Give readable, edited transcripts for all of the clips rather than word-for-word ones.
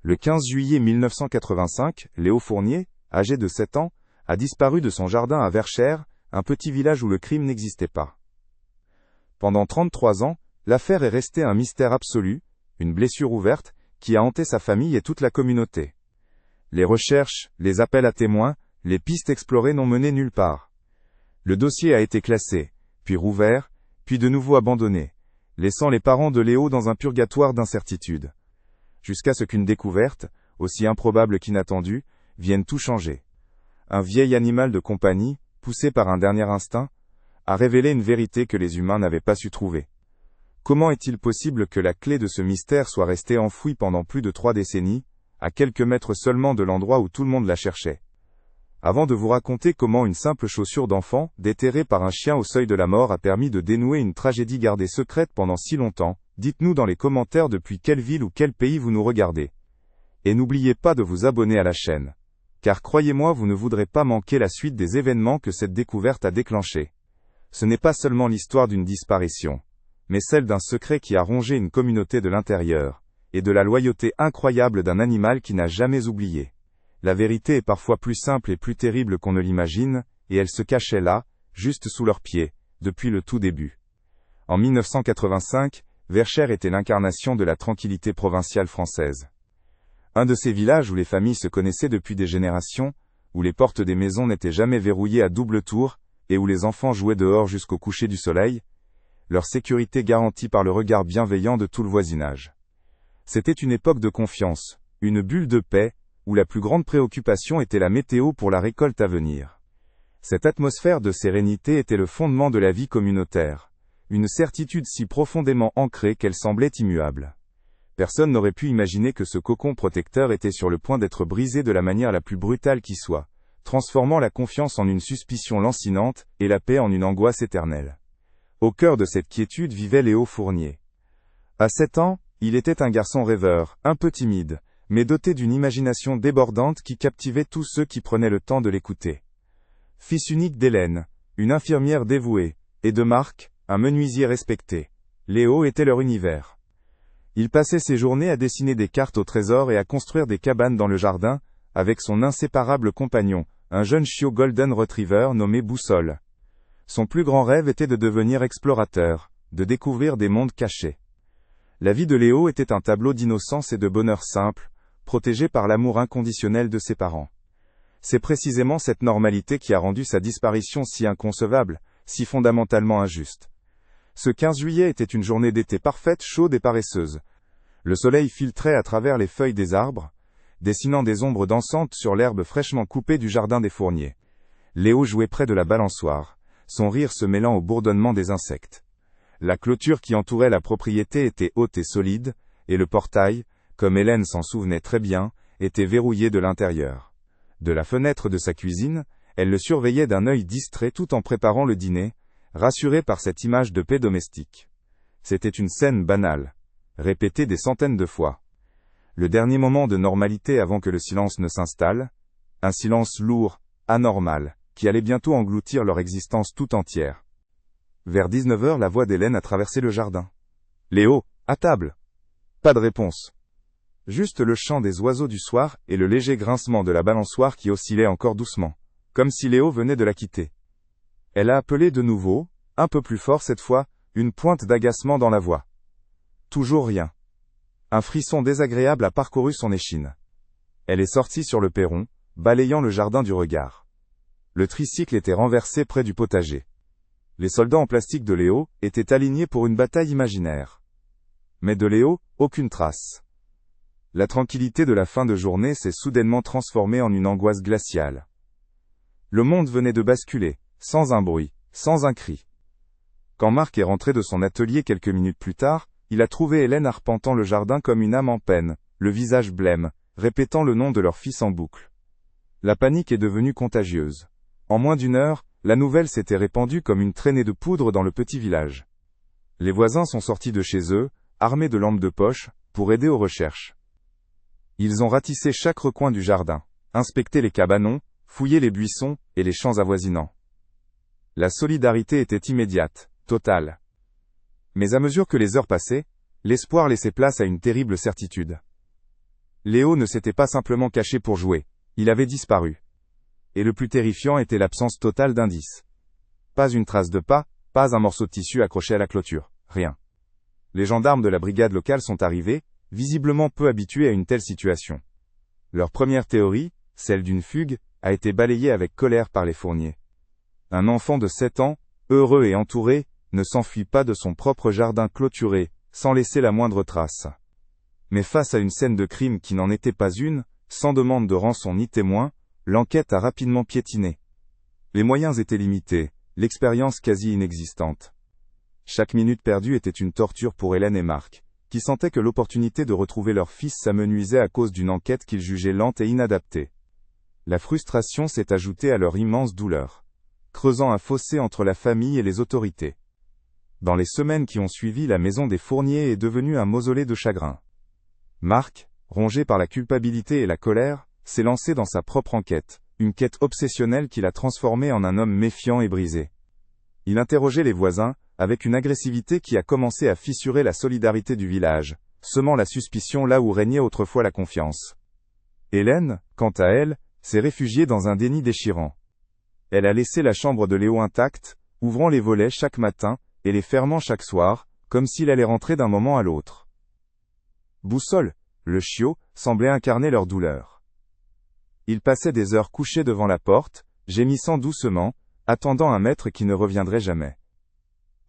Le 15 juillet 1985, Léo Fournier, âgé de 7 ans, a disparu de son jardin à Verchères, un petit village où le crime n'existait pas. Pendant 33 ans, l'affaire est restée un mystère absolu, une blessure ouverte, qui a hanté sa famille et toute la communauté. Les recherches, les appels à témoins, les pistes explorées n'ont mené nulle part. Le dossier a été classé, puis rouvert, puis de nouveau abandonné, laissant les parents de Léo dans un purgatoire d'incertitude. Jusqu'à ce qu'une découverte, aussi improbable qu'inattendue, vienne tout changer. Un vieil animal de compagnie, poussé par un dernier instinct, a révélé une vérité que les humains n'avaient pas su trouver. Comment est-il possible que la clé de ce mystère soit restée enfouie pendant plus de 3 décennies, à quelques mètres seulement de l'endroit où tout le monde la cherchait? Avant de vous raconter comment une simple chaussure d'enfant, déterrée par un chien au seuil de la mort a permis de dénouer une tragédie gardée secrète pendant si longtemps, dites-nous dans les commentaires depuis quelle ville ou quel pays vous nous regardez. Et n'oubliez pas de vous abonner à la chaîne. Car croyez-moi, vous ne voudrez pas manquer la suite des événements que cette découverte a déclenchés. Ce n'est pas seulement l'histoire d'une disparition, mais celle d'un secret qui a rongé une communauté de l'intérieur, et de la loyauté incroyable d'un animal qui n'a jamais oublié. La vérité est parfois plus simple et plus terrible qu'on ne l'imagine, et elle se cachait là, juste sous leurs pieds, depuis le tout début. En 1985, Verchères était l'incarnation de la tranquillité provinciale française. Un de ces villages où les familles se connaissaient depuis des générations, où les portes des maisons n'étaient jamais verrouillées à double tour, et où les enfants jouaient dehors jusqu'au coucher du soleil, leur sécurité garantie par le regard bienveillant de tout le voisinage. C'était une époque de confiance, une bulle de paix, où la plus grande préoccupation était la météo pour la récolte à venir. Cette atmosphère de sérénité était le fondement de la vie communautaire, une certitude si profondément ancrée qu'elle semblait immuable. Personne n'aurait pu imaginer que ce cocon protecteur était sur le point d'être brisé de la manière la plus brutale qui soit, transformant la confiance en une suspicion lancinante, et la paix en une angoisse éternelle. Au cœur de cette quiétude vivait Léo Fournier. À 7 ans, il était un garçon rêveur, un peu timide, mais doté d'une imagination débordante qui captivait tous ceux qui prenaient le temps de l'écouter. Fils unique d'Hélène, une infirmière dévouée, et de Marc, un menuisier respecté, Léo était leur univers. Il passait ses journées à dessiner des cartes au trésor et à construire des cabanes dans le jardin, avec son inséparable compagnon, un jeune chiot Golden Retriever nommé Boussole. Son plus grand rêve était de devenir explorateur, de découvrir des mondes cachés. La vie de Léo était un tableau d'innocence et de bonheur simple, protégé par l'amour inconditionnel de ses parents. C'est précisément cette normalité qui a rendu sa disparition si inconcevable, si fondamentalement injuste. Ce 15 juillet était une journée d'été parfaite, chaude et paresseuse. Le soleil filtrait à travers les feuilles des arbres, dessinant des ombres dansantes sur l'herbe fraîchement coupée du jardin des Fourniers. Léo jouait près de la balançoire, son rire se mêlant au bourdonnement des insectes. La clôture qui entourait la propriété était haute et solide, et le portail, comme Hélène s'en souvenait très bien, était verrouillé de l'intérieur. De la fenêtre de sa cuisine, elle le surveillait d'un œil distrait tout en préparant le dîner, rassurée par cette image de paix domestique. C'était une scène banale, répétée des centaines de fois. Le dernier moment de normalité avant que le silence ne s'installe, un silence lourd, anormal, qui allait bientôt engloutir leur existence tout entière. Vers 19h, la voix d'Hélène a traversé le jardin. « Léo, à table !» Pas de réponse. Juste le chant des oiseaux du soir et le léger grincement de la balançoire qui oscillait encore doucement, comme si Léo venait de la quitter. Elle a appelé de nouveau, un peu plus fort cette fois, une pointe d'agacement dans la voix. Toujours rien. Un frisson désagréable a parcouru son échine. Elle est sortie sur le perron, balayant le jardin du regard. Le tricycle était renversé près du potager. Les soldats en plastique de Léo étaient alignés pour une bataille imaginaire. Mais de Léo, aucune trace. La tranquillité de la fin de journée s'est soudainement transformée en une angoisse glaciale. Le monde venait de basculer, sans un bruit, sans un cri. Quand Marc est rentré de son atelier quelques minutes plus tard, il a trouvé Hélène arpentant le jardin comme une âme en peine, le visage blême, répétant le nom de leur fils en boucle. La panique est devenue contagieuse. En moins d'une heure, la nouvelle s'était répandue comme une traînée de poudre dans le petit village. Les voisins sont sortis de chez eux, armés de lampes de poche, pour aider aux recherches. Ils ont ratissé chaque recoin du jardin, inspecté les cabanons, fouillé les buissons et les champs avoisinants. La solidarité était immédiate, totale. Mais à mesure que les heures passaient, l'espoir laissait place à une terrible certitude. Léo ne s'était pas simplement caché pour jouer, il avait disparu. Et le plus terrifiant était l'absence totale d'indices. Pas une trace de pas, pas un morceau de tissu accroché à la clôture, rien. Les gendarmes de la brigade locale sont arrivés, visiblement peu habitués à une telle situation. Leur première théorie, celle d'une fugue, a été balayée avec colère par les Fournier. Un enfant de 7 ans, heureux et entouré, ne s'enfuit pas de son propre jardin clôturé, sans laisser la moindre trace. Mais face à une scène de crime qui n'en était pas une, sans demande de rançon ni témoin, l'enquête a rapidement piétiné. Les moyens étaient limités, l'expérience quasi inexistante. Chaque minute perdue était une torture pour Hélène et Marc, qui sentaient que l'opportunité de retrouver leur fils s'amenuisait à cause d'une enquête qu'ils jugeaient lente et inadaptée. La frustration s'est ajoutée à leur immense douleur, creusant un fossé entre la famille et les autorités. Dans les semaines qui ont suivi, la maison des Fournier est devenue un mausolée de chagrin. Marc, rongé par la culpabilité et la colère, s'est lancé dans sa propre enquête, une quête obsessionnelle qui l'a transformé en un homme méfiant et brisé. Il interrogeait les voisins, avec une agressivité qui a commencé à fissurer la solidarité du village, semant la suspicion là où régnait autrefois la confiance. Hélène, quant à elle, s'est réfugiée dans un déni déchirant. Elle a laissé la chambre de Léo intacte, ouvrant les volets chaque matin, et les fermant chaque soir, comme s'il allait rentrer d'un moment à l'autre. Boussole, le chiot, semblait incarner leur douleur. Il passait des heures couché devant la porte, gémissant doucement, attendant un maître qui ne reviendrait jamais.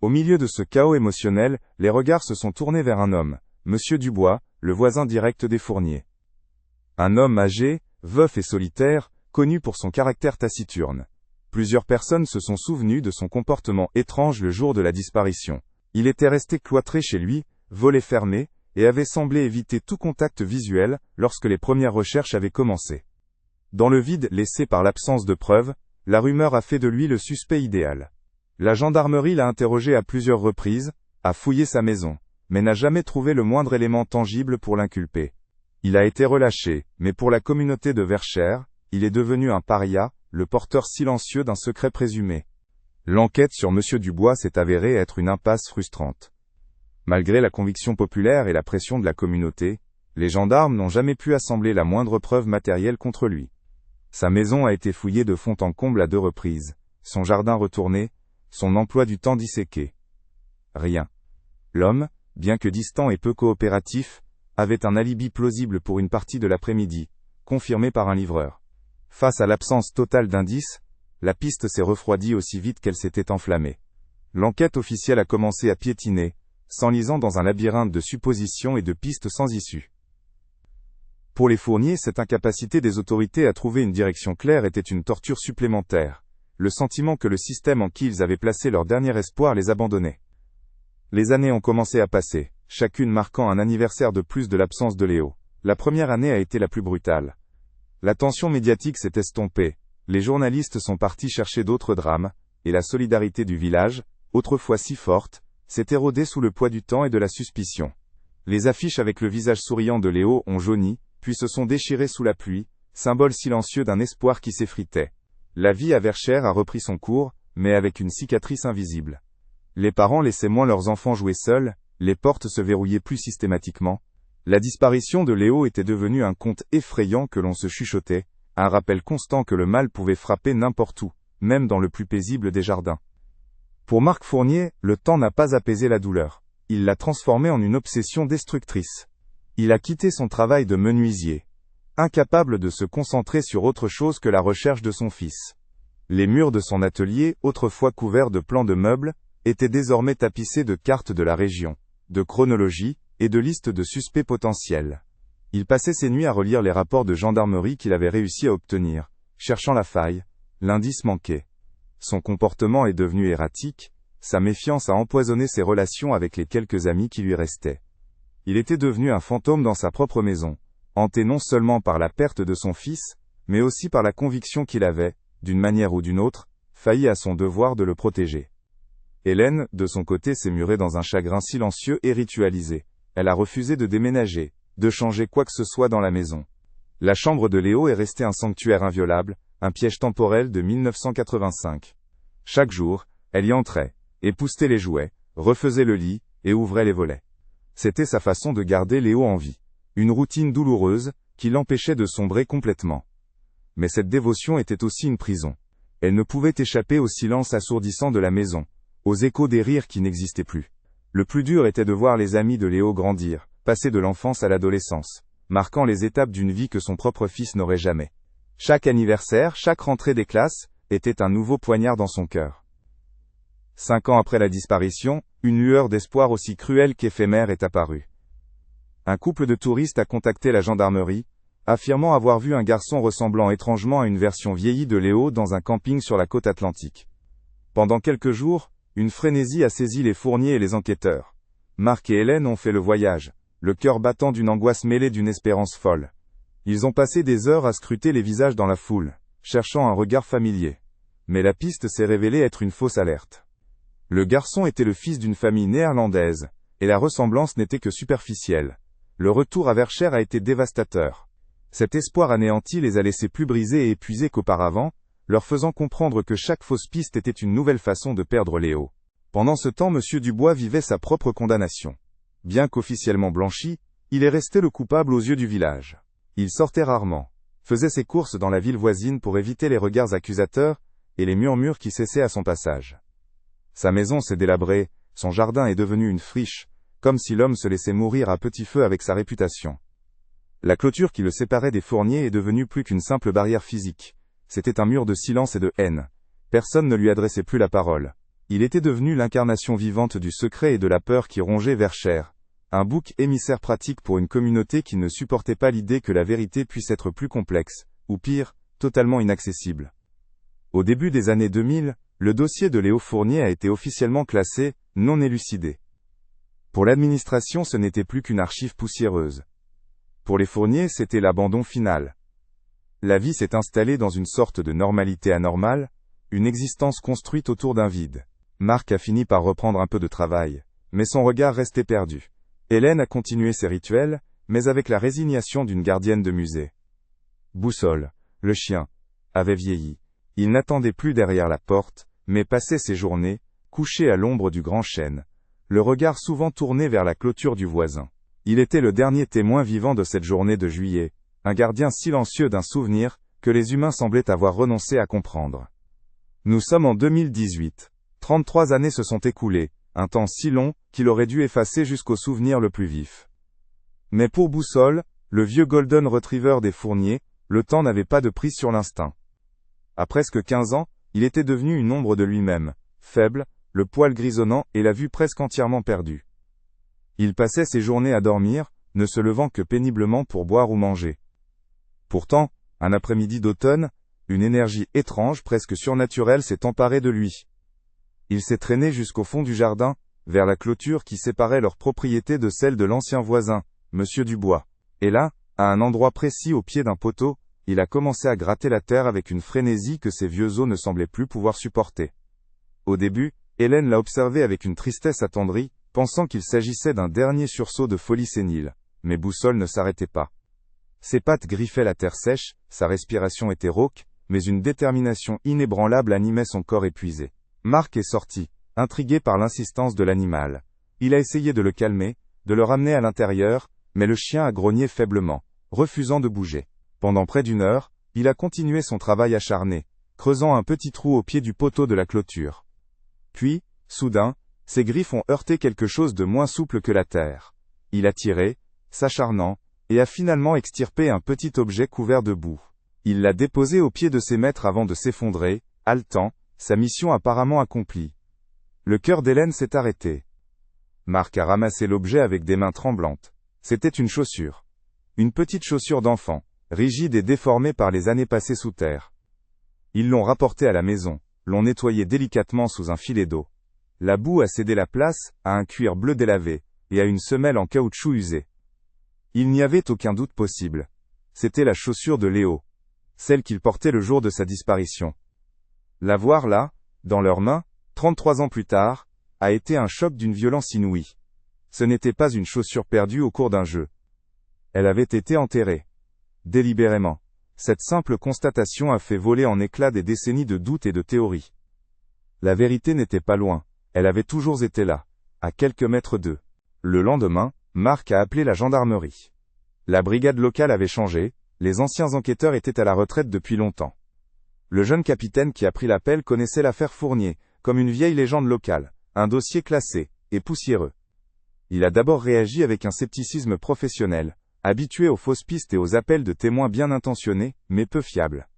Au milieu de ce chaos émotionnel, les regards se sont tournés vers un homme, Monsieur Dubois, le voisin direct des Fournier. Un homme âgé, veuf et solitaire, connu pour son caractère taciturne. Plusieurs personnes se sont souvenues de son comportement étrange le jour de la disparition. Il était resté cloîtré chez lui, volets fermés, et avait semblé éviter tout contact visuel lorsque les premières recherches avaient commencé. Dans le vide laissé par l'absence de preuves, la rumeur a fait de lui le suspect idéal. La gendarmerie l'a interrogé à plusieurs reprises, a fouillé sa maison, mais n'a jamais trouvé le moindre élément tangible pour l'inculper. Il a été relâché, mais pour la communauté de Verchères, il est devenu un paria, le porteur silencieux d'un secret présumé. L'enquête sur Monsieur Dubois s'est avérée être une impasse frustrante. Malgré la conviction populaire et la pression de la communauté, les gendarmes n'ont jamais pu assembler la moindre preuve matérielle contre lui. Sa maison a été fouillée de fond en comble à 2 reprises, son jardin retourné, son emploi du temps disséqué. Rien. L'homme, bien que distant et peu coopératif, avait un alibi plausible pour une partie de l'après-midi, confirmé par un livreur. Face à l'absence totale d'indices, la piste s'est refroidie aussi vite qu'elle s'était enflammée. L'enquête officielle a commencé à piétiner, s'enlisant dans un labyrinthe de suppositions et de pistes sans issue. Pour les Fournier, cette incapacité des autorités à trouver une direction claire était une torture supplémentaire, le sentiment que le système en qui ils avaient placé leur dernier espoir les abandonnait. Les années ont commencé à passer, chacune marquant un anniversaire de plus de l'absence de Léo. La première année a été la plus brutale. La tension médiatique s'est estompée, les journalistes sont partis chercher d'autres drames, et la solidarité du village, autrefois si forte, s'est érodée sous le poids du temps et de la suspicion. Les affiches avec le visage souriant de Léo ont jauni, puis se sont déchirées sous la pluie, symbole silencieux d'un espoir qui s'effritait. La vie à Verchères a repris son cours, mais avec une cicatrice invisible. Les parents laissaient moins leurs enfants jouer seuls, les portes se verrouillaient plus systématiquement. La disparition de Léo était devenue un conte effrayant que l'on se chuchotait, un rappel constant que le mal pouvait frapper n'importe où, même dans le plus paisible des jardins. Pour Marc Fournier, le temps n'a pas apaisé la douleur. Il l'a transformée en une obsession destructrice. Il a quitté son travail de menuisier, incapable de se concentrer sur autre chose que la recherche de son fils. Les murs de son atelier, autrefois couverts de plans de meubles, étaient désormais tapissés de cartes de la région, de chronologies, et de listes de suspects potentiels. Il passait ses nuits à relire les rapports de gendarmerie qu'il avait réussi à obtenir, cherchant la faille, l'indice manqué. Son comportement est devenu erratique, sa méfiance a empoisonné ses relations avec les quelques amis qui lui restaient. Il était devenu un fantôme dans sa propre maison, hanté non seulement par la perte de son fils, mais aussi par la conviction qu'il avait, d'une manière ou d'une autre, failli à son devoir de le protéger. Hélène, de son côté, s'est murée dans un chagrin silencieux et ritualisé. Elle a refusé de déménager, de changer quoi que ce soit dans la maison. La chambre de Léo est restée un sanctuaire inviolable, un piège temporel de 1985. Chaque jour, elle y entrait, époussetait les jouets, refaisait le lit, et ouvrait les volets. C'était sa façon de garder Léo en vie. Une routine douloureuse, qui l'empêchait de sombrer complètement. Mais cette dévotion était aussi une prison. Elle ne pouvait échapper au silence assourdissant de la maison, aux échos des rires qui n'existaient plus. Le plus dur était de voir les amis de Léo grandir, passer de l'enfance à l'adolescence, marquant les étapes d'une vie que son propre fils n'aurait jamais. Chaque anniversaire, chaque rentrée des classes, était un nouveau poignard dans son cœur. 5 ans après la disparition, une lueur d'espoir aussi cruelle qu'éphémère est apparue. Un couple de touristes a contacté la gendarmerie, affirmant avoir vu un garçon ressemblant étrangement à une version vieillie de Léo dans un camping sur la côte atlantique. Pendant quelques jours, une frénésie a saisi les fourniers et les enquêteurs. Marc et Hélène ont fait le voyage, le cœur battant d'une angoisse mêlée d'une espérance folle. Ils ont passé des heures à scruter les visages dans la foule, cherchant un regard familier. Mais la piste s'est révélée être une fausse alerte. Le garçon était le fils d'une famille néerlandaise, et la ressemblance n'était que superficielle. Le retour à Verchères a été dévastateur. Cet espoir anéanti les a laissés plus brisés et épuisés qu'auparavant, leur faisant comprendre que chaque fausse piste était une nouvelle façon de perdre Léo. Pendant ce temps, M. Dubois vivait sa propre condamnation. Bien qu'officiellement blanchi, il est resté le coupable aux yeux du village. Il sortait rarement, faisait ses courses dans la ville voisine pour éviter les regards accusateurs et les murmures qui cessaient à son passage. Sa maison s'est délabrée, son jardin est devenu une friche, comme si l'homme se laissait mourir à petit feu avec sa réputation. La clôture qui le séparait des fourniers est devenue plus qu'une simple barrière physique. C'était un mur de silence et de haine. Personne ne lui adressait plus la parole. Il était devenu l'incarnation vivante du secret et de la peur qui rongeait Verchères. Un bouc émissaire pratique pour une communauté qui ne supportait pas l'idée que la vérité puisse être plus complexe, ou pire, totalement inaccessible. Au début des années 2000, le dossier de Léo Fournier a été officiellement classé « non élucidé ». Pour l'administration, ce n'était plus qu'une archive poussiéreuse. Pour les Fournier, c'était l'abandon final. La vie s'est installée dans une sorte de normalité anormale, une existence construite autour d'un vide. Marc a fini par reprendre un peu de travail, mais son regard restait perdu. Hélène a continué ses rituels, mais avec la résignation d'une gardienne de musée. Boussole, le chien, avait vieilli. Il n'attendait plus derrière la porte, mais passait ses journées, couché à l'ombre du grand chêne, le regard souvent tourné vers la clôture du voisin. Il était le dernier témoin vivant de cette journée de juillet, un gardien silencieux d'un souvenir, que les humains semblaient avoir renoncé à comprendre. Nous sommes en 2018. 33 années se sont écoulées, un temps si long, qu'il aurait dû effacer jusqu'au souvenir le plus vif. Mais pour Boussole, le vieux Golden Retriever des Fourniers, le temps n'avait pas de prise sur l'instinct. À presque 15 ans, il était devenu une ombre de lui-même, faible, le poil grisonnant et la vue presque entièrement perdue. Il passait ses journées à dormir, ne se levant que péniblement pour boire ou manger. Pourtant, un après-midi d'automne, une énergie étrange, presque surnaturelle, s'est emparée de lui. Il s'est traîné jusqu'au fond du jardin, vers la clôture qui séparait leur propriété de celle de l'ancien voisin, M. Dubois. Et là, à un endroit précis au pied d'un poteau, il a commencé à gratter la terre avec une frénésie que ses vieux os ne semblaient plus pouvoir supporter. Au début, Hélène l'a observé avec une tristesse attendrie, pensant qu'il s'agissait d'un dernier sursaut de folie sénile. Mais Boussole ne s'arrêtait pas. Ses pattes griffaient la terre sèche, sa respiration était rauque, mais une détermination inébranlable animait son corps épuisé. Marc est sorti, intrigué par l'insistance de l'animal. Il a essayé de le calmer, de le ramener à l'intérieur, mais le chien a grogné faiblement, refusant de bouger. Pendant près d'1 heure, il a continué son travail acharné, creusant un petit trou au pied du poteau de la clôture. Puis, soudain, ses griffes ont heurté quelque chose de moins souple que la terre. Il a tiré, s'acharnant, et a finalement extirpé un petit objet couvert de boue. Il l'a déposé au pied de ses maîtres avant de s'effondrer, haletant, sa mission apparemment accomplie. Le cœur d'Hélène s'est arrêté. Marc a ramassé l'objet avec des mains tremblantes. C'était une chaussure. Une petite chaussure d'enfant, rigide et déformée par les années passées sous terre. Ils l'ont rapportée à la maison, l'ont nettoyée délicatement sous un filet d'eau. La boue a cédé la place à un cuir bleu délavé, et à une semelle en caoutchouc usé. Il n'y avait aucun doute possible. C'était la chaussure de Léo. Celle qu'il portait le jour de sa disparition. La voir là, dans leurs mains, 33 ans plus tard, a été un choc d'une violence inouïe. Ce n'était pas une chaussure perdue au cours d'un jeu. Elle avait été enterrée. Délibérément. Cette simple constatation a fait voler en éclats des décennies de doutes et de théories. La vérité n'était pas loin. Elle avait toujours été là, à quelques mètres d'eux. Le lendemain, Marc a appelé la gendarmerie. La brigade locale avait changé, les anciens enquêteurs étaient à la retraite depuis longtemps. Le jeune capitaine qui a pris l'appel connaissait l'affaire Fournier, comme une vieille légende locale, un dossier classé, et poussiéreux. Il a d'abord réagi avec un scepticisme professionnel, habitué aux fausses pistes et aux appels de témoins bien intentionnés, mais peu fiables.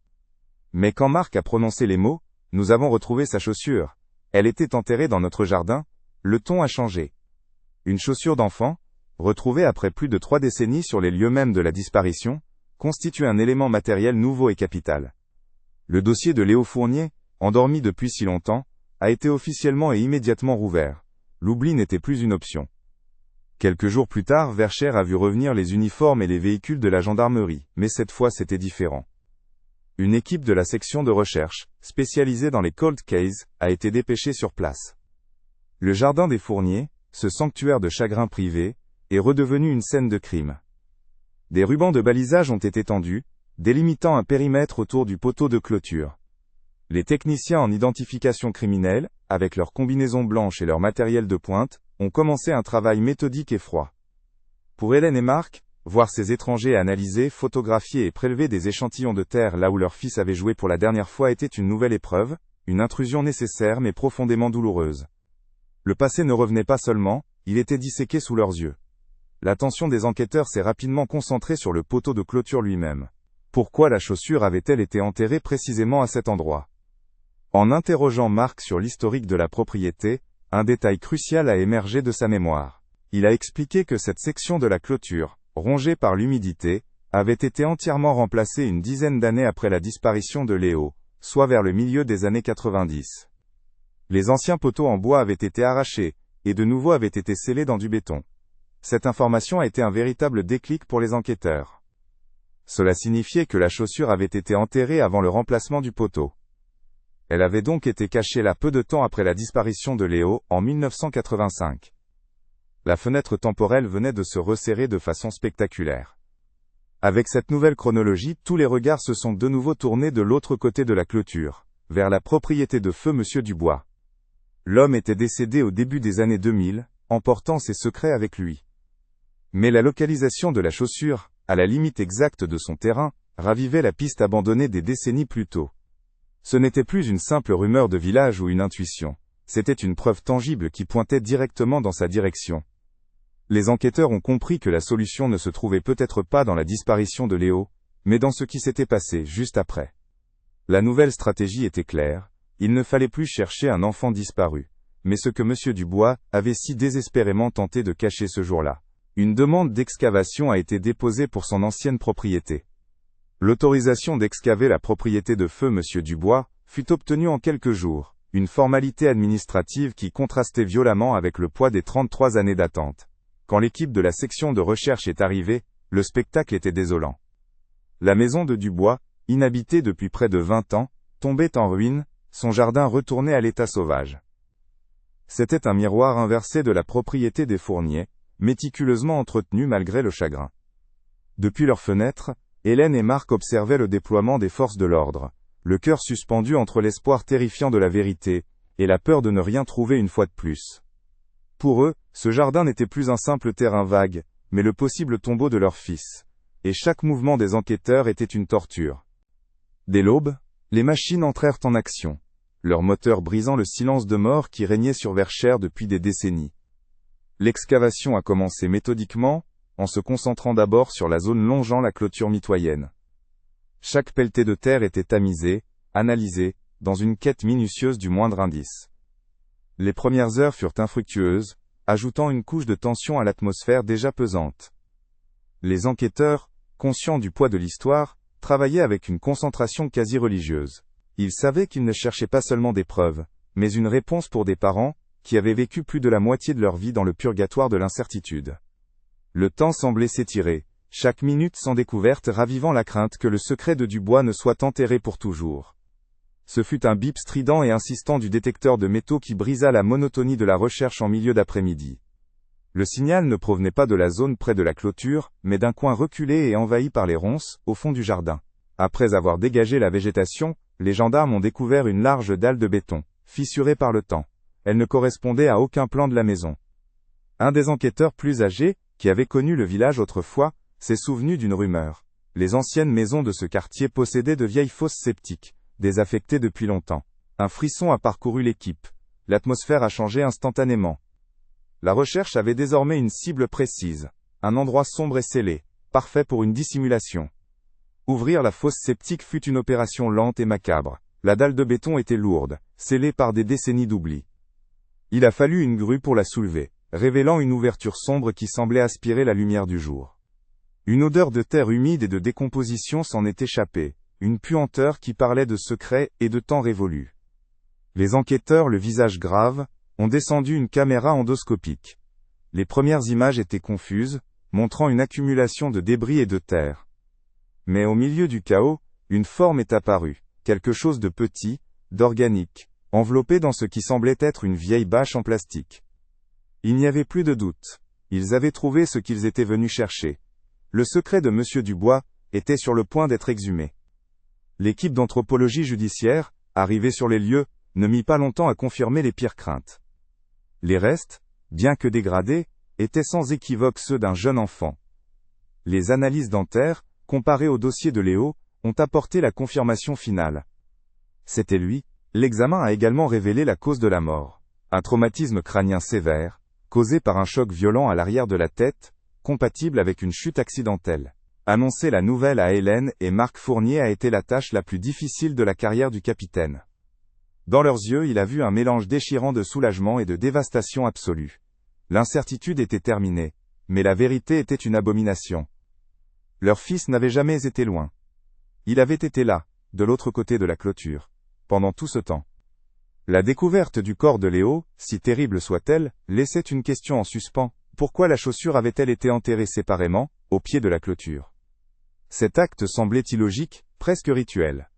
Mais quand Marc a prononcé les mots, « Nous avons retrouvé sa chaussure. Elle était enterrée dans notre jardin », le ton a changé. Une chaussure d'enfant, retrouvée après plus de 3 décennies sur les lieux mêmes de la disparition, constitue un élément matériel nouveau et capital. Le dossier de Léo Fournier, endormi depuis si longtemps, a été officiellement et immédiatement rouvert. L'oubli n'était plus une option. Quelques jours plus tard, Verchères a vu revenir les uniformes et les véhicules de la gendarmerie, mais cette fois c'était différent. Une équipe de la section de recherche, spécialisée dans les cold cases, a été dépêchée sur place. Le jardin des Fourniers, ce sanctuaire de chagrin privé, est redevenu une scène de crime. Des rubans de balisage ont été tendus, délimitant un périmètre autour du poteau de clôture. Les techniciens en identification criminelle, avec leurs combinaisons blanches et leur matériel de pointe, ont commencé un travail méthodique et froid. Pour Hélène et Marc, voir ces étrangers analyser, photographier et prélever des échantillons de terre là où leur fils avait joué pour la dernière fois était une nouvelle épreuve, une intrusion nécessaire mais profondément douloureuse. Le passé ne revenait pas seulement, il était disséqué sous leurs yeux. L'attention des enquêteurs s'est rapidement concentrée sur le poteau de clôture lui-même. Pourquoi la chaussure avait-elle été enterrée précisément à cet endroit? En interrogeant Marc sur l'historique de la propriété, un détail crucial a émergé de sa mémoire. Il a expliqué que cette section de la clôture, rongée par l'humidité, avait été entièrement remplacée une dizaine d'années après la disparition de Léo, soit vers le milieu des années 90. Les anciens poteaux en bois avaient été arrachés, et de nouveaux avaient été scellés dans du béton. Cette information a été un véritable déclic pour les enquêteurs. Cela signifiait que la chaussure avait été enterrée avant le remplacement du poteau. Elle avait donc été cachée là peu de temps après la disparition de Léo, en 1985. La fenêtre temporelle venait de se resserrer de façon spectaculaire. Avec cette nouvelle chronologie, tous les regards se sont de nouveau tournés de l'autre côté de la clôture, vers la propriété de feu Monsieur Dubois. L'homme était décédé au début des années 2000, emportant ses secrets avec lui. Mais la localisation de la chaussure, à la limite exacte de son terrain, ravivait la piste abandonnée des décennies plus tôt. Ce n'était plus une simple rumeur de village ou une intuition, c'était une preuve tangible qui pointait directement dans sa direction. Les enquêteurs ont compris que la solution ne se trouvait peut-être pas dans la disparition de Léo, mais dans ce qui s'était passé juste après. La nouvelle stratégie était claire, il ne fallait plus chercher un enfant disparu, mais ce que M. Dubois avait si désespérément tenté de cacher ce jour-là. Une demande d'excavation a été déposée pour son ancienne propriété. L'autorisation d'excaver la propriété de feu M. Dubois fut obtenue en quelques jours, une formalité administrative qui contrastait violemment avec le poids des 33 années d'attente. Quand l'équipe de la section de recherche est arrivée, le spectacle était désolant. La maison de Dubois, inhabitée depuis près de 20 ans, tombait en ruine, son jardin retourné à l'état sauvage. C'était un miroir inversé de la propriété des Fourniers, méticuleusement entretenu malgré le chagrin. Depuis leurs fenêtres, Hélène et Marc observaient le déploiement des forces de l'ordre, le cœur suspendu entre l'espoir terrifiant de la vérité, et la peur de ne rien trouver une fois de plus. Pour eux, ce jardin n'était plus un simple terrain vague, mais le possible tombeau de leur fils. Et chaque mouvement des enquêteurs était une torture. Dès l'aube, les machines entrèrent en action, leurs moteurs brisant le silence de mort qui régnait sur Verchères depuis des décennies. L'excavation a commencé méthodiquement, en se concentrant d'abord sur la zone longeant la clôture mitoyenne. Chaque pelletée de terre était tamisée, analysée, dans une quête minutieuse du moindre indice. Les premières heures furent infructueuses, ajoutant une couche de tension à l'atmosphère déjà pesante. Les enquêteurs, conscients du poids de l'histoire, travaillaient avec une concentration quasi religieuse. Ils savaient qu'ils ne cherchaient pas seulement des preuves, mais une réponse pour des parents, qui avaient vécu plus de la moitié de leur vie dans le purgatoire de l'incertitude. Le temps semblait s'étirer, chaque minute sans découverte ravivant la crainte que le secret de Dubois ne soit enterré pour toujours. Ce fut un bip strident et insistant du détecteur de métaux qui brisa la monotonie de la recherche en milieu d'après-midi. Le signal ne provenait pas de la zone près de la clôture, mais d'un coin reculé et envahi par les ronces, au fond du jardin. Après avoir dégagé la végétation, les gendarmes ont découvert une large dalle de béton, fissurée par le temps. Elle ne correspondait à aucun plan de la maison. Un des enquêteurs plus âgés, qui avait connu le village autrefois, s'est souvenu d'une rumeur. Les anciennes maisons de ce quartier possédaient de vieilles fosses septiques, désaffectées depuis longtemps. Un frisson a parcouru l'équipe. L'atmosphère a changé instantanément. La recherche avait désormais une cible précise. Un endroit sombre et scellé, parfait pour une dissimulation. Ouvrir la fosse septique fut une opération lente et macabre. La dalle de béton était lourde, scellée par des décennies d'oubli. Il a fallu une grue pour la soulever, révélant une ouverture sombre qui semblait aspirer la lumière du jour. Une odeur de terre humide et de décomposition s'en est échappée, une puanteur qui parlait de secrets et de temps révolus. Les enquêteurs, le visage grave, ont descendu une caméra endoscopique. Les premières images étaient confuses, montrant une accumulation de débris et de terre. Mais au milieu du chaos, une forme est apparue, quelque chose de petit, d'organique, enveloppé dans ce qui semblait être une vieille bâche en plastique. Il n'y avait plus de doute. Ils avaient trouvé ce qu'ils étaient venus chercher. Le secret de M. Dubois était sur le point d'être exhumé. L'équipe d'anthropologie judiciaire, arrivée sur les lieux, ne mit pas longtemps à confirmer les pires craintes. Les restes, bien que dégradés, étaient sans équivoque ceux d'un jeune enfant. Les analyses dentaires, comparées au dossier de Léo, ont apporté la confirmation finale. C'était lui. L'examen a également révélé la cause de la mort. Un traumatisme crânien sévère, causé par un choc violent à l'arrière de la tête, compatible avec une chute accidentelle. Annoncer la nouvelle à Hélène et Marc Fournier a été la tâche la plus difficile de la carrière du capitaine. Dans leurs yeux, il a vu un mélange déchirant de soulagement et de dévastation absolue. L'incertitude était terminée, mais la vérité était une abomination. Leur fils n'avait jamais été loin. Il avait été là, de l'autre côté de la clôture, pendant tout ce temps. La découverte du corps de Léo, si terrible soit-elle, laissait une question en suspens. Pourquoi la chaussure avait-elle été enterrée séparément, au pied de la clôture? Cet acte semblait illogique, presque rituel.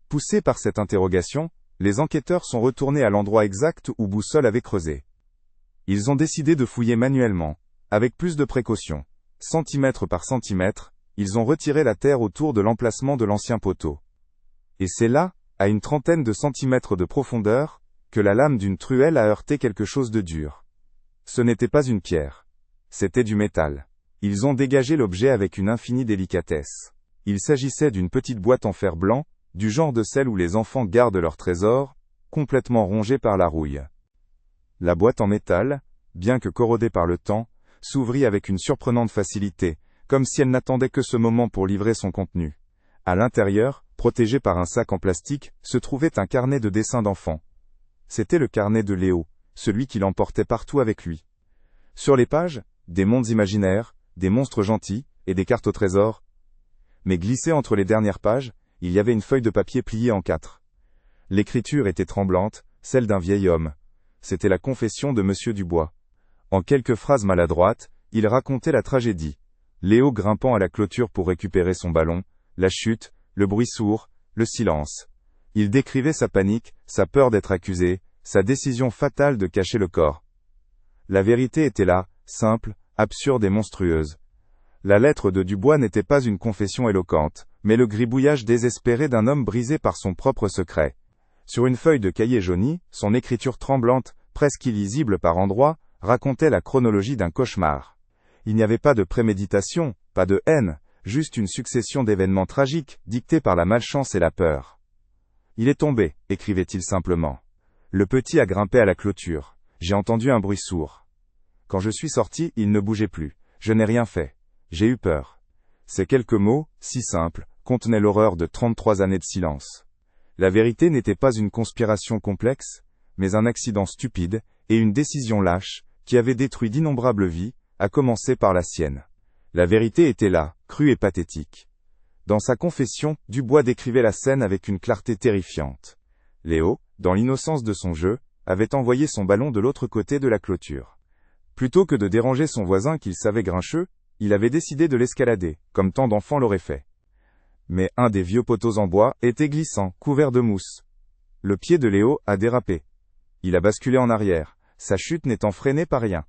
Poussés par cette interrogation, les enquêteurs sont retournés à l'endroit exact où Boussole avait creusé. Ils ont décidé de fouiller manuellement, avec plus de précaution. Centimètre par centimètre, ils ont retiré la terre autour de l'emplacement de l'ancien poteau. Et c'est là, à une trentaine de centimètres de profondeur, que la lame d'une truelle a heurté quelque chose de dur. Ce n'était pas une pierre. C'était du métal. Ils ont dégagé l'objet avec une infinie délicatesse. Il s'agissait d'une petite boîte en fer blanc, du genre de celle où les enfants gardent leurs trésors, complètement rongée par la rouille. La boîte en métal, bien que corrodée par le temps, s'ouvrit avec une surprenante facilité, comme si elle n'attendait que ce moment pour livrer son contenu. À l'intérieur, protégé par un sac en plastique, se trouvait un carnet de dessins d'enfants. C'était le carnet de Léo, celui qu'il emportait partout avec lui. Sur les pages, des mondes imaginaires, des monstres gentils, et des cartes au trésor. Mais glissé entre les dernières pages, il y avait une feuille de papier pliée en 4. L'écriture était tremblante, celle d'un vieil homme. C'était la confession de M. Dubois. En quelques phrases maladroites, il racontait la tragédie. Léo grimpant à la clôture pour récupérer son ballon, la chute, le bruit sourd, le silence. Il décrivait sa panique, sa peur d'être accusé, sa décision fatale de cacher le corps. La vérité était là, simple, absurde et monstrueuse. La lettre de Dubois n'était pas une confession éloquente, mais le gribouillage désespéré d'un homme brisé par son propre secret. Sur une feuille de cahier jaunie, son écriture tremblante, presque illisible par endroits, racontait la chronologie d'un cauchemar. Il n'y avait pas de préméditation, pas de haine, juste une succession d'événements tragiques, dictés par la malchance et la peur. Il est tombé, écrivait-il simplement. Le petit a grimpé à la clôture. J'ai entendu un bruit sourd. Quand je suis sorti, il ne bougeait plus. Je n'ai rien fait. J'ai eu peur. Ces quelques mots, si simples, contenaient l'horreur de 33 années de silence. La vérité n'était pas une conspiration complexe, mais un accident stupide, et une décision lâche, qui avait détruit d'innombrables vies, à commencer par la sienne. La vérité était là, crue et pathétique. Dans sa confession, Dubois décrivait la scène avec une clarté terrifiante. Léo, dans l'innocence de son jeu, avait envoyé son ballon de l'autre côté de la clôture. Plutôt que de déranger son voisin qu'il savait grincheux, il avait décidé de l'escalader, comme tant d'enfants l'auraient fait. Mais un des vieux poteaux en bois était glissant, couvert de mousse. Le pied de Léo a dérapé. Il a basculé en arrière, sa chute n'étant freinée par rien.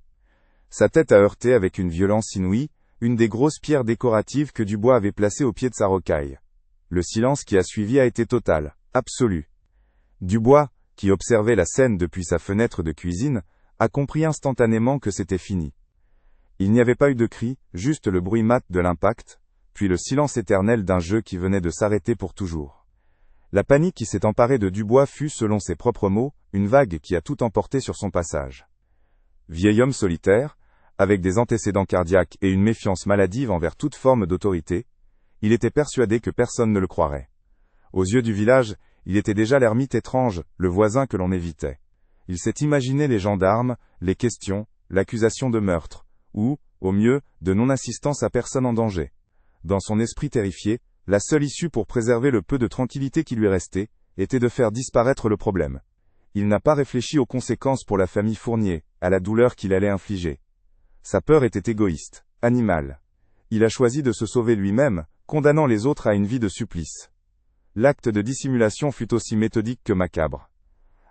Sa tête a heurté avec une violence inouïe, une des grosses pierres décoratives que Dubois avait placées au pied de sa rocaille. Le silence qui a suivi a été total, absolu. Dubois, qui observait la scène depuis sa fenêtre de cuisine, a compris instantanément que c'était fini. Il n'y avait pas eu de cri, juste le bruit mat de l'impact, puis le silence éternel d'un jeu qui venait de s'arrêter pour toujours. La panique qui s'est emparée de Dubois fut, selon ses propres mots, une vague qui a tout emporté sur son passage. Vieil homme solitaire, avec des antécédents cardiaques et une méfiance maladive envers toute forme d'autorité, il était persuadé que personne ne le croirait. Aux yeux du village, il était déjà l'ermite étrange, le voisin que l'on évitait. Il s'est imaginé les gendarmes, les questions, l'accusation de meurtre, ou, au mieux, de non-assistance à personne en danger. Dans son esprit terrifié, la seule issue pour préserver le peu de tranquillité qui lui restait, était de faire disparaître le problème. Il n'a pas réfléchi aux conséquences pour la famille Fournier, à la douleur qu'il allait infliger. Sa peur était égoïste, animale. Il a choisi de se sauver lui-même, condamnant les autres à une vie de supplice. L'acte de dissimulation fut aussi méthodique que macabre.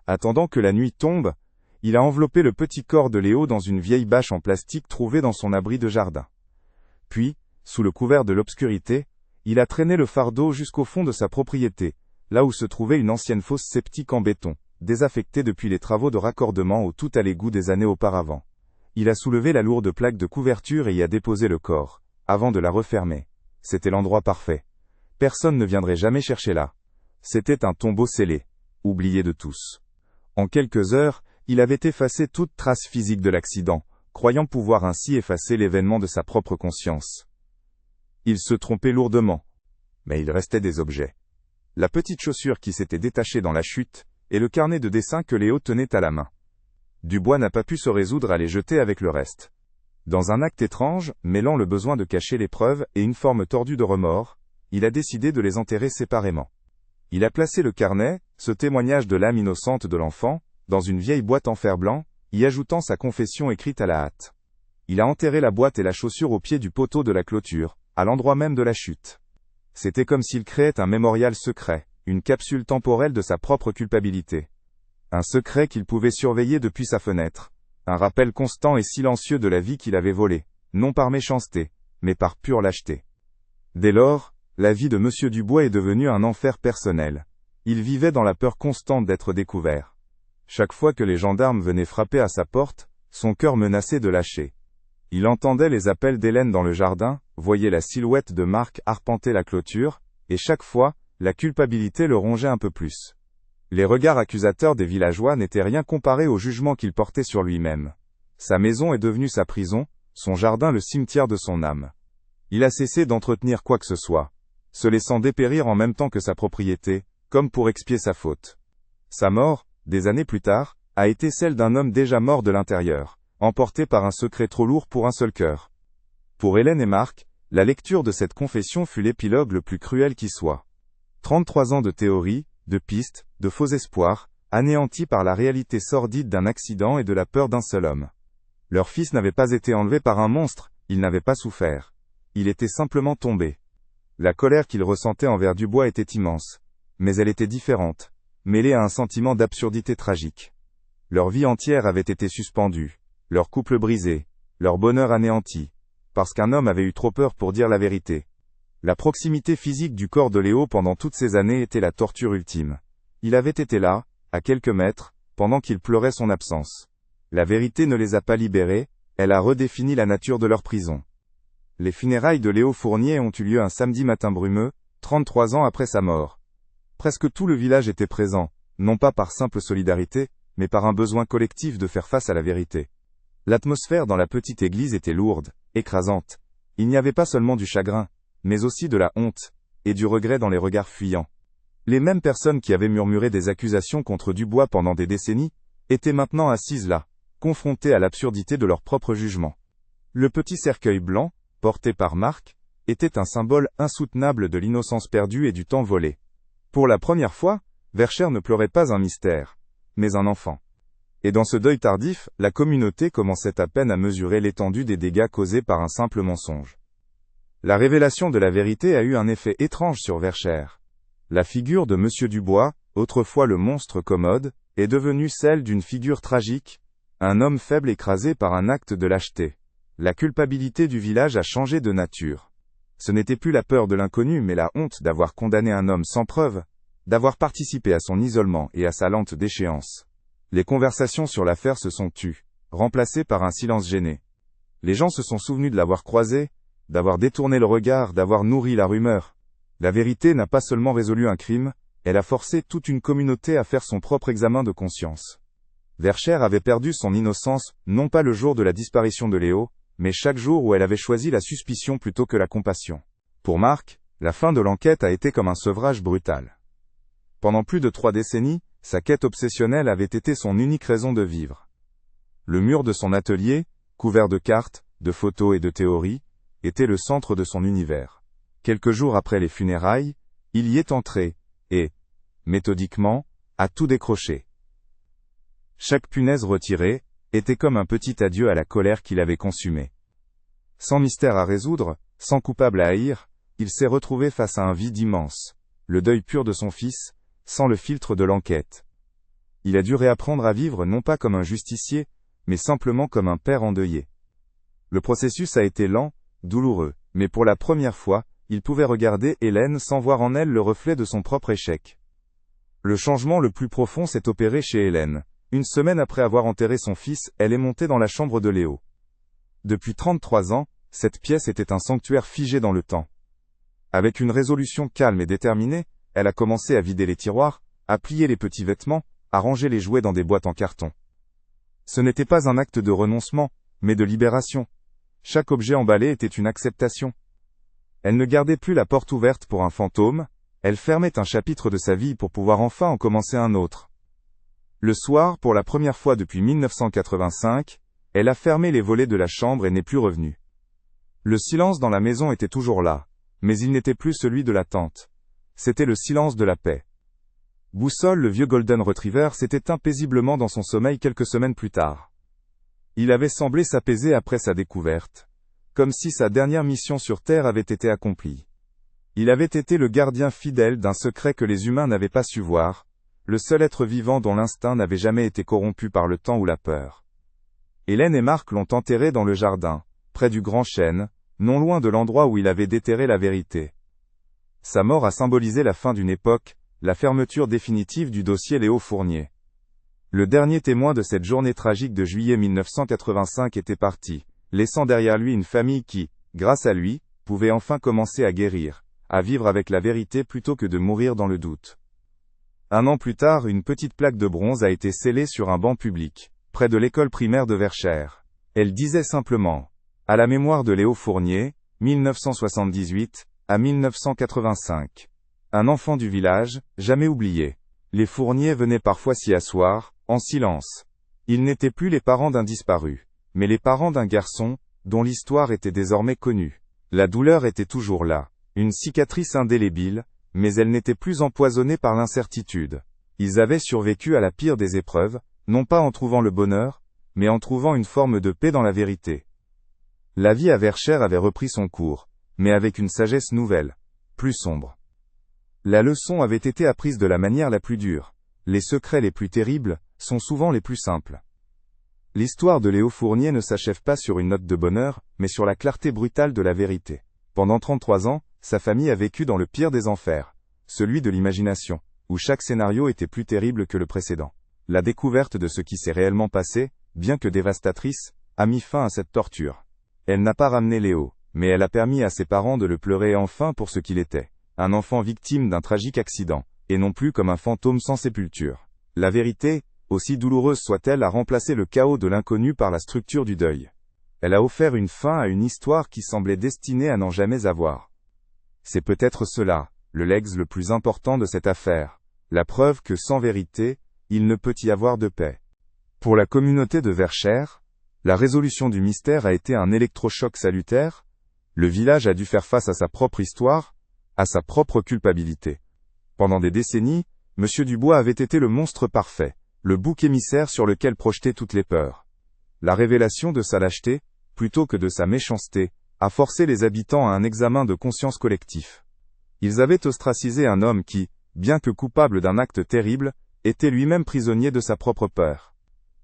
Attendant que la nuit tombe, il a enveloppé le petit corps de Léo dans une vieille bâche en plastique trouvée dans son abri de jardin. Puis, sous le couvert de l'obscurité, il a traîné le fardeau jusqu'au fond de sa propriété, là où se trouvait une ancienne fosse septique en béton, désaffectée depuis les travaux de raccordement au tout à l'égout des années auparavant. Il a soulevé la lourde plaque de couverture et y a déposé le corps, avant de la refermer. C'était l'endroit parfait. Personne ne viendrait jamais chercher là. C'était un tombeau scellé, oublié de tous. En quelques heures, il avait effacé toute trace physique de l'accident, croyant pouvoir ainsi effacer l'événement de sa propre conscience. Il se trompait lourdement. Mais il restait des objets. La petite chaussure qui s'était détachée dans la chute, et le carnet de dessin que Léo tenait à la main. Dubois n'a pas pu se résoudre à les jeter avec le reste. Dans un acte étrange, mêlant le besoin de cacher les preuves et une forme tordue de remords, il a décidé de les enterrer séparément. Il a placé le carnet, ce témoignage de l'âme innocente de l'enfant, dans une vieille boîte en fer blanc, y ajoutant sa confession écrite à la hâte. Il a enterré la boîte et la chaussure au pied du poteau de la clôture, à l'endroit même de la chute. C'était comme s'il créait un mémorial secret, une capsule temporelle de sa propre culpabilité. Un secret qu'il pouvait surveiller depuis sa fenêtre. Un rappel constant et silencieux de la vie qu'il avait volée, non par méchanceté, mais par pure lâcheté. Dès lors, la vie de Monsieur Dubois est devenue un enfer personnel. Il vivait dans la peur constante d'être découvert. Chaque fois que les gendarmes venaient frapper à sa porte, son cœur menaçait de lâcher. Il entendait les appels d'Hélène dans le jardin, voyait la silhouette de Marc arpenter la clôture, et chaque fois, la culpabilité le rongeait un peu plus. Les regards accusateurs des villageois n'étaient rien comparés au jugement qu'il portait sur lui-même. Sa maison est devenue sa prison, son jardin le cimetière de son âme. Il a cessé d'entretenir quoi que ce soit, se laissant dépérir en même temps que sa propriété, comme pour expier sa faute. Sa mort, des années plus tard, a été celle d'un homme déjà mort de l'intérieur, emporté par un secret trop lourd pour un seul cœur. Pour Hélène et Marc, la lecture de cette confession fut l'épilogue le plus cruel qui soit. 33 ans de théorie, de pistes, de faux espoirs, anéantis par la réalité sordide d'un accident et de la peur d'un seul homme. Leur fils n'avait pas été enlevé par un monstre, il n'avait pas souffert. Il était simplement tombé. La colère qu'il ressentait envers Dubois était immense. Mais elle était différente, mêlée à un sentiment d'absurdité tragique. Leur vie entière avait été suspendue, leur couple brisé, leur bonheur anéanti, parce qu'un homme avait eu trop peur pour dire la vérité. La proximité physique du corps de Léo pendant toutes ces années était la torture ultime. Il avait été là, à quelques mètres, pendant qu'il pleurait son absence. La vérité ne les a pas libérés, elle a redéfini la nature de leur prison. Les funérailles de Léo Fournier ont eu lieu un samedi matin brumeux, 33 ans après sa mort. Presque tout le village était présent, non pas par simple solidarité, mais par un besoin collectif de faire face à la vérité. L'atmosphère dans la petite église était lourde, écrasante. Il n'y avait pas seulement du chagrin, mais aussi de la honte, et du regret dans les regards fuyants. Les mêmes personnes qui avaient murmuré des accusations contre Dubois pendant des décennies, étaient maintenant assises là, confrontées à l'absurdité de leur propre jugement. Le petit cercueil blanc, porté par Marc, était un symbole insoutenable de l'innocence perdue et du temps volé. Pour la première fois, Verchères ne pleurait pas un mystère, mais un enfant. Et dans ce deuil tardif, la communauté commençait à peine à mesurer l'étendue des dégâts causés par un simple mensonge. La révélation de la vérité a eu un effet étrange sur Verchères. La figure de Monsieur Dubois, autrefois le monstre commode, est devenue celle d'une figure tragique, un homme faible écrasé par un acte de lâcheté. La culpabilité du village a changé de nature. Ce n'était plus la peur de l'inconnu mais la honte d'avoir condamné un homme sans preuve, d'avoir participé à son isolement et à sa lente déchéance. Les conversations sur l'affaire se sont tues, remplacées par un silence gêné. Les gens se sont souvenus de l'avoir croisé, d'avoir détourné le regard, d'avoir nourri la rumeur. La vérité n'a pas seulement résolu un crime, elle a forcé toute une communauté à faire son propre examen de conscience. Verschère avait perdu son innocence, non pas le jour de la disparition de Léo, mais chaque jour où elle avait choisi la suspicion plutôt que la compassion. Pour Marc, la fin de l'enquête a été comme un sevrage brutal. Pendant plus de 3 décennies, sa quête obsessionnelle avait été son unique raison de vivre. Le mur de son atelier, couvert de cartes, de photos et de théories, était le centre de son univers. Quelques jours après les funérailles, il y est entré, et, méthodiquement, a tout décroché. Chaque punaise retirée, était comme un petit adieu à la colère qu'il avait consumée. Sans mystère à résoudre, sans coupable à haïr, il s'est retrouvé face à un vide immense, le deuil pur de son fils, sans le filtre de l'enquête. Il a dû réapprendre à vivre non pas comme un justicier, mais simplement comme un père endeuillé. Le processus a été lent, douloureux, mais pour la première fois, il pouvait regarder Hélène sans voir en elle le reflet de son propre échec. Le changement le plus profond s'est opéré chez Hélène. Une semaine après avoir enterré son fils, elle est montée dans la chambre de Léo. Depuis 33 ans, cette pièce était un sanctuaire figé dans le temps. Avec une résolution calme et déterminée, elle a commencé à vider les tiroirs, à plier les petits vêtements, à ranger les jouets dans des boîtes en carton. Ce n'était pas un acte de renoncement, mais de libération. Chaque objet emballé était une acceptation. Elle ne gardait plus la porte ouverte pour un fantôme, elle fermait un chapitre de sa vie pour pouvoir enfin en commencer un autre. Le soir, pour la première fois depuis 1985, elle a fermé les volets de la chambre et n'est plus revenue. Le silence dans la maison était toujours là, mais il n'était plus celui de l'attente. C'était le silence de la paix. Boussole, le vieux Golden Retriever, s'est éteint paisiblement dans son sommeil quelques semaines plus tard. Il avait semblé s'apaiser après sa découverte, comme si sa dernière mission sur Terre avait été accomplie. Il avait été le gardien fidèle d'un secret que les humains n'avaient pas su voir, le seul être vivant dont l'instinct n'avait jamais été corrompu par le temps ou la peur. Hélène et Marc l'ont enterré dans le jardin, près du grand chêne, non loin de l'endroit où il avait déterré la vérité. Sa mort a symbolisé la fin d'une époque, la fermeture définitive du dossier Léo Fournier. Le dernier témoin de cette journée tragique de juillet 1985 était parti, laissant derrière lui une famille qui, grâce à lui, pouvait enfin commencer à guérir, à vivre avec la vérité plutôt que de mourir dans le doute. 1 an plus tard, une petite plaque de bronze a été scellée sur un banc public, près de l'école primaire de Verschère. Elle disait simplement « À la mémoire de Léo Fournier, 1978 à 1985. Un enfant du village, jamais oublié. Les Fournier venaient parfois s'y asseoir, en silence. Ils n'étaient plus les parents d'un disparu, mais les parents d'un garçon, dont l'histoire était désormais connue. La douleur était toujours là, une cicatrice indélébile, mais elle n'était plus empoisonnée par l'incertitude. Ils avaient survécu à la pire des épreuves, non pas en trouvant le bonheur, mais en trouvant une forme de paix dans la vérité. La vie à Verschère avait repris son cours, mais avec une sagesse nouvelle, plus sombre. La leçon avait été apprise de la manière la plus dure. Les secrets les plus terribles sont souvent les plus simples. L'histoire de Léo Fournier ne s'achève pas sur une note de bonheur, mais sur la clarté brutale de la vérité. Pendant 33 ans, sa famille a vécu dans le pire des enfers, celui de l'imagination, où chaque scénario était plus terrible que le précédent. La découverte de ce qui s'est réellement passé, bien que dévastatrice, a mis fin à cette torture. Elle n'a pas ramené Léo, mais elle a permis à ses parents de le pleurer enfin pour ce qu'il était, un enfant victime d'un tragique accident, et non plus comme un fantôme sans sépulture. La vérité, aussi douloureuse soit-elle, a remplacé le chaos de l'inconnu par la structure du deuil. Elle a offert une fin à une histoire qui semblait destinée à n'en jamais avoir. C'est peut-être cela, le legs le plus important de cette affaire, la preuve que sans vérité, il ne peut y avoir de paix. Pour la communauté de Verschère, la résolution du mystère a été un électrochoc salutaire. Le village a dû faire face à sa propre histoire, à sa propre culpabilité. Pendant des décennies, M. Dubois avait été le monstre parfait, le bouc émissaire sur lequel projeter toutes les peurs. La révélation de sa lâcheté, plutôt que de sa méchanceté, a forcé les habitants à un examen de conscience collectif. Ils avaient ostracisé un homme qui, bien que coupable d'un acte terrible, était lui-même prisonnier de sa propre peur.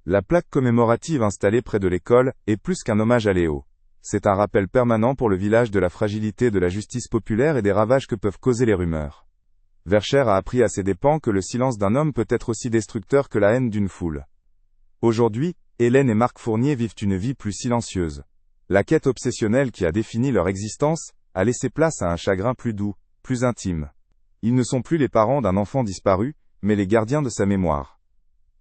La plaque commémorative installée près de l'école est plus qu'un hommage à Léo. C'est un rappel permanent pour le village de la fragilité de la justice populaire et des ravages que peuvent causer les rumeurs. Verschère a appris à ses dépens que le silence d'un homme peut être aussi destructeur que la haine d'une foule. Aujourd'hui, Hélène et Marc Fournier vivent une vie plus silencieuse. La quête obsessionnelle qui a défini leur existence a laissé place à un chagrin plus doux, plus intime. Ils ne sont plus les parents d'un enfant disparu, mais les gardiens de sa mémoire.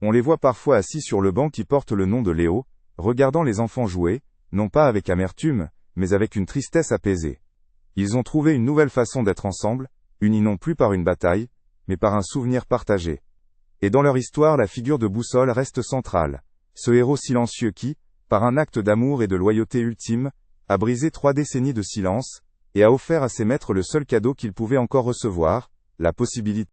On les voit parfois assis sur le banc qui porte le nom de Léo, regardant les enfants jouer, non pas avec amertume, mais avec une tristesse apaisée. Ils ont trouvé une nouvelle façon d'être ensemble, unis non plus par une bataille, mais par un souvenir partagé. Et dans leur histoire, la figure de Boussole reste centrale. Ce héros silencieux qui, par un acte d'amour et de loyauté ultime, a brisé 3 décennies de silence, et a offert à ses maîtres le seul cadeau qu'ils pouvaient encore recevoir, la possibilité